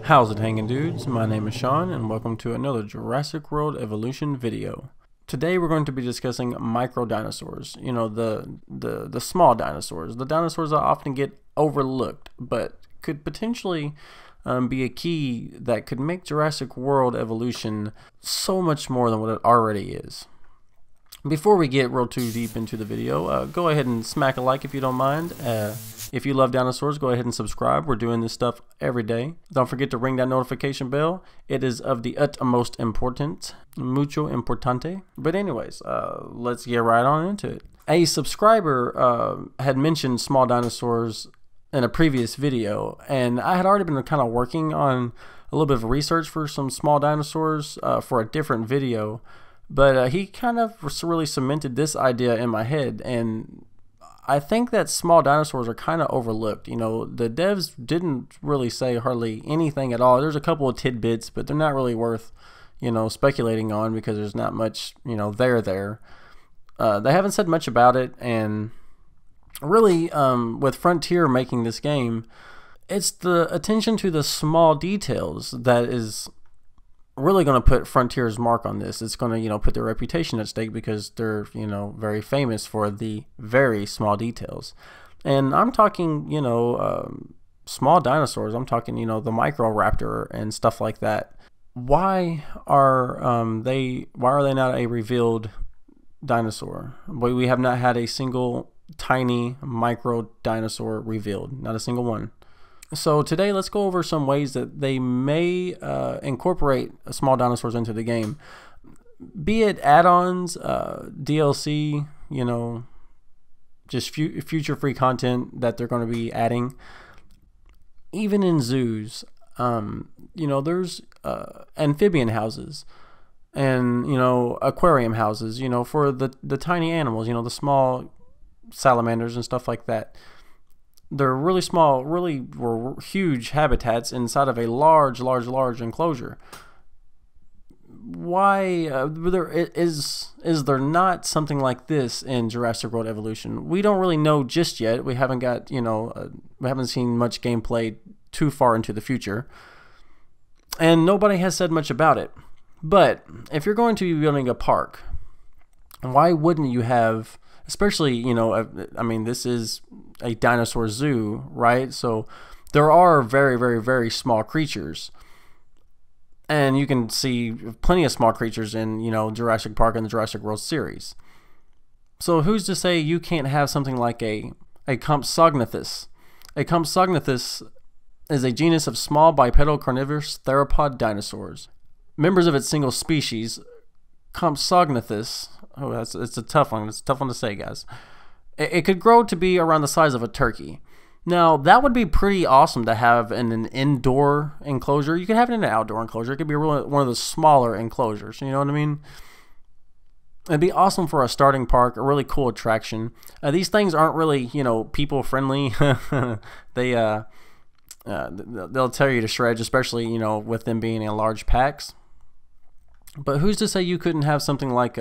How's it hanging, dudes? My name is Sean and welcome to another Jurassic World Evolution video. Today we're going to be discussing micro dinosaurs, you know, the small dinosaurs, the dinosaurs that often get overlooked but could potentially be a key that could make Jurassic World Evolution so much more than what it already is. Before we get real too deep into the video, go ahead and smack a like if you don't mind. If you love dinosaurs, go ahead and subscribe. We're doing this stuff every day. Don't forget to ring that notification bell. It is of the utmost importance. Mucho importante. But anyways, let's get right on into it. A subscriber had mentioned small dinosaurs in a previous video, and I had already been kind of working on a little bit of research for some small dinosaurs for a different video. But he kind of really cemented this idea in my head, and I think that small dinosaurs are kind of overlooked. You know, the devs didn't really say hardly anything at all. There's a couple of tidbits, but they're not really worth, you know, speculating on because there's not much, you know, there. They haven't said much about it, and really, with Frontier making this game, it's the attention to the small details that is really going to put Frontier's mark on this. It's going to, you know, put their reputation at stake because they're, you know, very famous for the very small details. And I'm talking, you know, small dinosaurs. I'm talking, you know, the Microraptor and stuff like that. Why are they not a revealed dinosaur? We have not had a single tiny micro dinosaur revealed, not a single one. So today let's go over some ways that they may incorporate small dinosaurs into the game, be it add-ons, DLC, you know, just future free content that they're going to be adding. Even in zoos, you know, there's amphibian houses and, you know, aquarium houses, you know, for the tiny animals, you know, the small salamanders and stuff like that. They're really small, really huge habitats inside of a large enclosure. Why is there not something like this in Jurassic World Evolution? We don't really know just yet. We haven't got, you know, we haven't seen much gameplay too far into the future, and nobody has said much about it. But if you're going to be building a park, why wouldn't you have, especially, you know, I mean, this is a dinosaur zoo, right? So there are very small creatures, and you can see plenty of small creatures in, you know, Jurassic Park and the Jurassic World series. So who's to say you can't have something like a Compsognathus? A Compsognathus is a genus of small bipedal carnivorous theropod dinosaurs. Members of its single species, Compsognathus, it's a tough one. It's a tough one to say, guys. It could grow to be around the size of a turkey. Now, that would be pretty awesome to have in an indoor enclosure. You could have it in an outdoor enclosure. It could be one of the smaller enclosures. You know what I mean? It'd be awesome for a starting park, a really cool attraction. These things aren't really, you know, people friendly. They'll tear you to shreds, especially, you know, with them being in large packs. But who's to say you couldn't have something like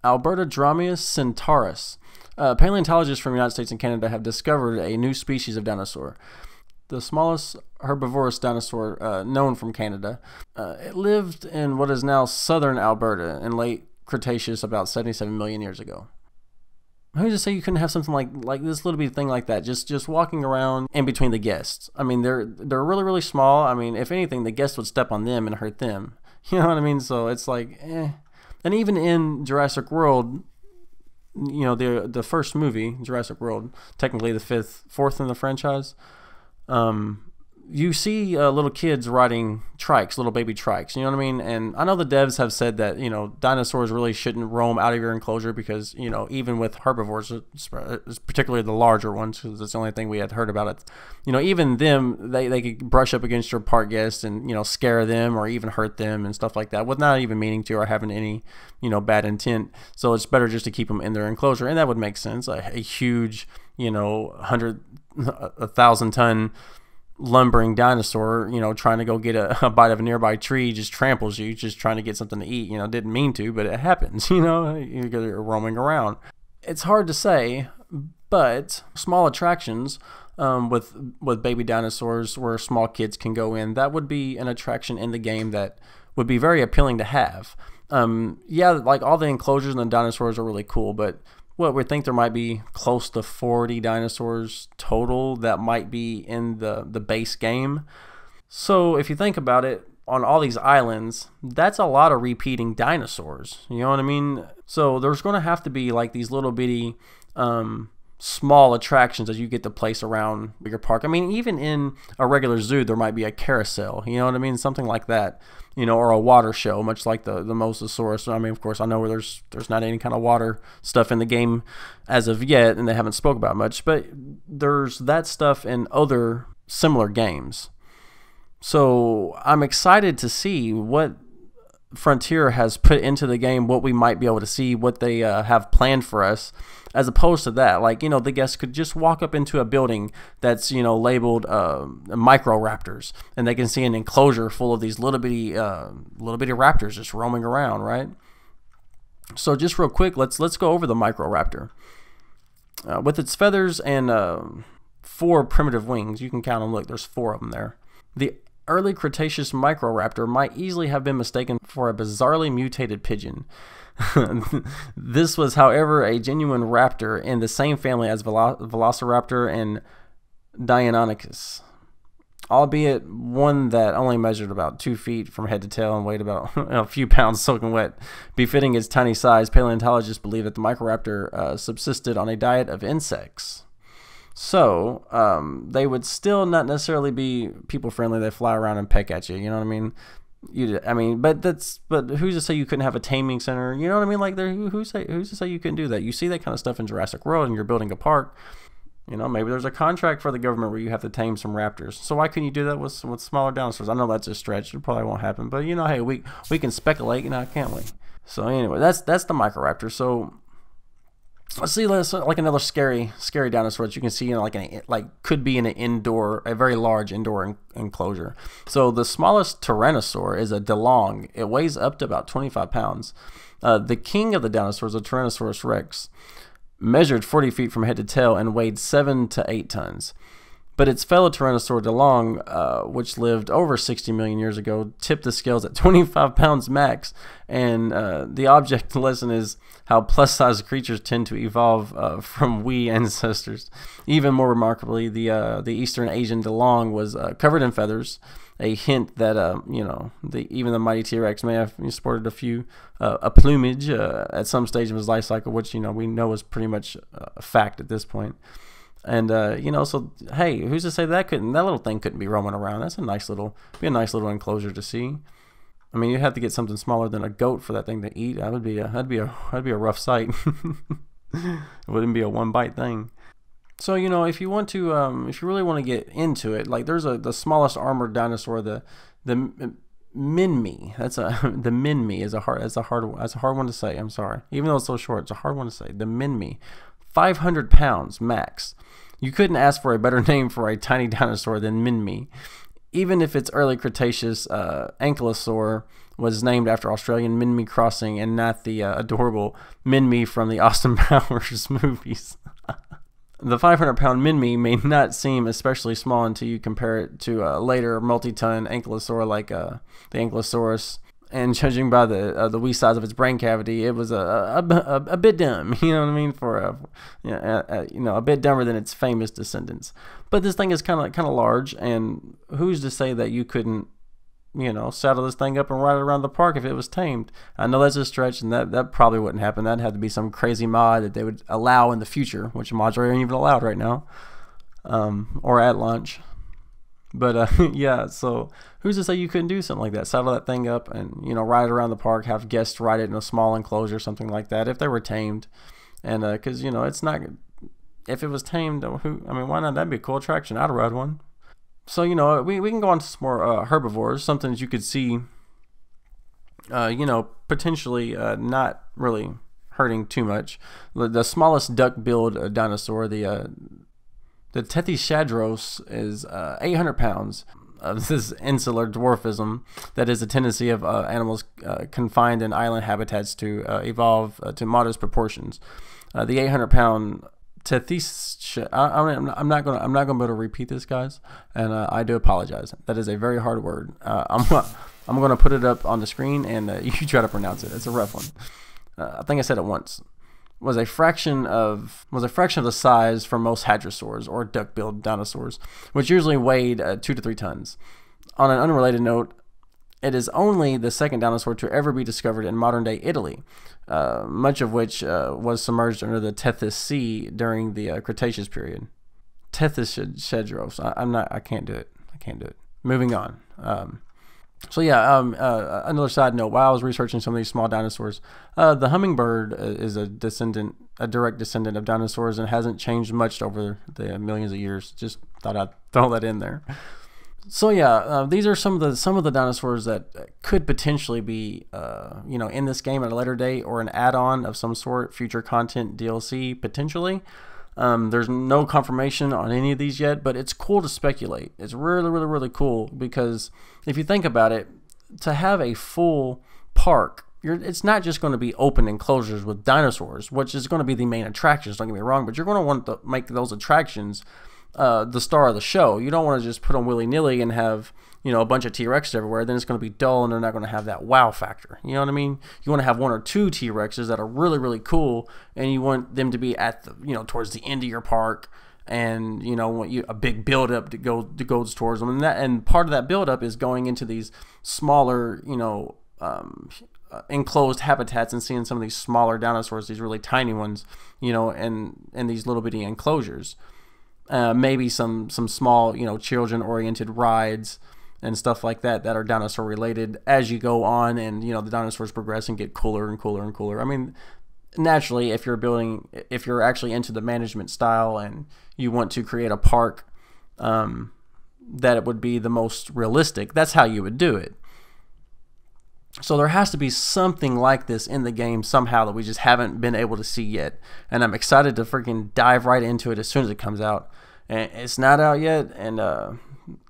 Albertodromeus Centaurus? Paleontologists from the United States and Canada have discovered a new species of dinosaur, the smallest herbivorous dinosaur known from Canada. It lived in what is now southern Alberta in late Cretaceous, about 77 million years ago. Who's to say you couldn't have something like this little bitty thing like that, just walking around in between the guests? I mean, they're really small. I mean, if anything, the guests would step on them and hurt them. You know what I mean? So it's like, eh. And even in Jurassic World, you know, the first movie, Jurassic World, technically the fourth in the franchise, you see little kids riding trikes, little baby trikes, you know what I mean? And I know the devs have said that, you know, dinosaurs really shouldn't roam out of your enclosure because, you know, even with herbivores, particularly the larger ones, because that's the only thing we had heard about it, you know, even them, they could brush up against your park guests and, you know, scare them or even hurt them and stuff like that with not even meaning to or having any, you know, bad intent. So it's better just to keep them in their enclosure, and that would make sense. A huge, you know, 1,000-ton lumbering dinosaur, you know, trying to go get a bite of a nearby tree, just tramples you, just trying to get something to eat. You know, didn't mean to, but it happens, you know, you're roaming around. It's hard to say, but small attractions with baby dinosaurs where small kids can go in. That would be an attraction in the game that would be very appealing to have. Yeah, like all the enclosures and the dinosaurs are really cool, but what we think there might be close to 40 dinosaurs total that might be in the base game. So if you think about it, on all these islands, that's a lot of repeating dinosaurs. You know what I mean? So there's going to have to be like these little bitty small attractions that you get to place around your park. I mean, even in a regular zoo, there might be a carousel. You know what I mean? Something like that. You know, or a water show, much like the Mosasaurus. I mean, of course, I know where there's not any kind of water stuff in the game as of yet, and they haven't spoke about much. But there's that stuff in other similar games. So I'm excited to see what Frontier has put into the game, what we might be able to see, what they have planned for us, as opposed to that. Like, you know, the guests could just walk up into a building that's, you know, labeled Microraptors, and they can see an enclosure full of these little bitty raptors just roaming around, right? So just real quick, let's go over the Microraptor. With its feathers and 4 primitive wings, you can count them. Look, there's 4 of them there. The early Cretaceous Microraptor might easily have been mistaken for a bizarrely mutated pigeon. This was, however, a genuine raptor in the same family as Velociraptor and Deinonychus, albeit one that only measured about 2 feet from head to tail and weighed about a few pounds soaking wet. Befitting its tiny size, paleontologists believe that the Microraptor subsisted on a diet of insects. So they would still not necessarily be people friendly. They fly around and peck at you. You know what I mean? But who's to say you couldn't have a taming center? You know what I mean? Like, who's to say you couldn't do that? You see that kind of stuff in Jurassic World, and you're building a park. You know, maybe there's a contract for the government where you have to tame some raptors. So why couldn't you do that with smaller dinosaurs? I know that's a stretch. It probably won't happen. But you know, hey, we can speculate, you know, can't we? So anyway, that's the Microraptor. So let's see, like another scary dinosaur that you can see in could be in a very large indoor enclosure. So the smallest tyrannosaur is a DeLong. It weighs up to about 25 pounds. The king of the dinosaurs, a Tyrannosaurus Rex, measured 40 feet from head to tail and weighed 7 to 8 tons. But its fellow Tyrannosaur DeLong, which lived over 60 million years ago, tipped the scales at 25 pounds max. And the object lesson is how plus-sized creatures tend to evolve from wee ancestors. Even more remarkably, the Eastern Asian DeLong was covered in feathers, a hint that you know, even the mighty T-Rex may have sported a plumage at some stage of his life cycle, which, you know, we know is pretty much a fact at this point. And you know, so hey, who's to say that little thing couldn't be roaming around? That's a nice little enclosure to see. I mean, you'd have to get something smaller than a goat for that thing to eat. That'd be a rough sight. It wouldn't be a one bite thing. So, you know, if you want to, if you really want to get into it, like there's the smallest armored dinosaur, the MinMe. The MinMe is a hard one to say. I'm sorry, even though it's so short, it's a hard one to say. The MinMe, 500 pounds max. You couldn't ask for a better name for a tiny dinosaur than MinMe. Even if its early Cretaceous ankylosaur was named after Australian MinMe crossing and not the adorable MinMe from the Austin Powers movies. The 500-pound MinMe may not seem especially small until you compare it to a later multi-ton ankylosaur like the Ankylosaurus. And judging by the wee size of its brain cavity, it was a bit dumb. You know what I mean? You know, a bit dumber than its famous descendants. But this thing is kind of large, and who's to say that you couldn't, you know, saddle this thing up and ride it around the park if it was tamed? I know that's a stretch, and that probably wouldn't happen. That'd have to be some crazy mod that they would allow in the future, which mods aren't even allowed right now, or at launch. But yeah, so who's to say you couldn't do something like that? Saddle that thing up and, you know, ride it around the park, have guests ride it in a small enclosure, something like that, if they were tamed. And because, you know, it's not, if it was tamed, I mean, why not? That'd be a cool attraction. I'd ride one. So, you know, we can go on to some more herbivores, something that you could see, you know, potentially not really hurting too much. The smallest duck-billed dinosaur, the Tethyschadros, is 800 pounds. This is insular dwarfism. That is a tendency of animals confined in island habitats to evolve to modest proportions. The 800-pound Tethys. I'm not gonna be able to repeat this, guys, and I do apologize. That is a very hard word. I'm gonna put it up on the screen, and you try to pronounce it. It's a rough one. I think I said it once. Was a fraction of the size for most hadrosaurs or duck-billed dinosaurs, which usually weighed 2 to 3 tons. On an unrelated note, it is only the second dinosaur to ever be discovered in modern-day Italy, much of which was submerged under the Tethys Sea during the Cretaceous period. Tethys Shedros. I can't do it. Moving on. Another side note, while I was researching some of these small dinosaurs, the hummingbird is a direct descendant of dinosaurs and hasn't changed much over the millions of years. Just thought I'd throw that in there. So yeah, these are some of the dinosaurs that could potentially be, in this game at a later date, or an add-on of some sort, future content, DLC, potentially. There's no confirmation on any of these yet, but it's cool to speculate. It's really, really, really cool, because if you think about it, to have a full park, it's not just going to be open enclosures with dinosaurs, which is going to be the main attractions, don't get me wrong, but you're going to want to make those attractions the star of the show. You don't want to just put them willy-nilly and have, a bunch of T-Rexes everywhere. Then it's going to be dull, and they're not going to have that wow factor. You know what I mean? You want to have 1 or 2 T-Rexes that are really, really cool, and you want them to be at the, towards the end of your park, and want a big build-up to goes towards them, and part of that build-up is going into these smaller, enclosed habitats and seeing some of these smaller dinosaurs, these really tiny ones, in these little bitty enclosures. Maybe some small, children-oriented rides and stuff like that are dinosaur related as you go on, and the dinosaurs progress and get cooler and cooler and cooler. I mean, naturally, if you're actually into the management style and you want to create a park that it would be the most realistic, that's how you would do it. So there has to be something like this in the game somehow that we just haven't been able to see yet, and I'm excited to freaking dive right into it as soon as it comes out. And it's not out yet, and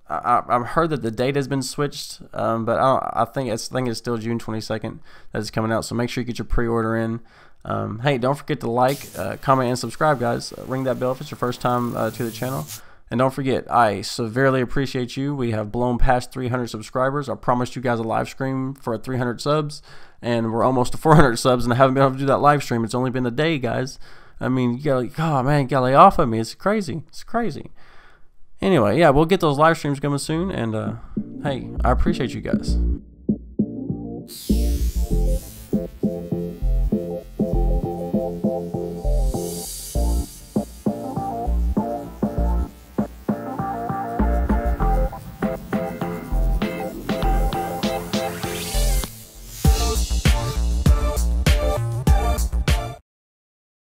I've heard that the date has been switched, but I think it's still June 22nd that it's coming out. So make sure you get your pre-order in. Hey, don't forget to like, comment, and subscribe, guys. Ring that bell if it's your first time to the channel. And don't forget, I severely appreciate you. We have blown past 300 subscribers. I promised you guys a live stream for 300 subs, and we're almost to 400 subs, and I haven't been able to do that live stream. It's only been a day, guys. I mean, you gotta lay off of me. It's crazy. It's crazy. Anyway, yeah, we'll get those live streams coming soon, and hey, I appreciate you guys.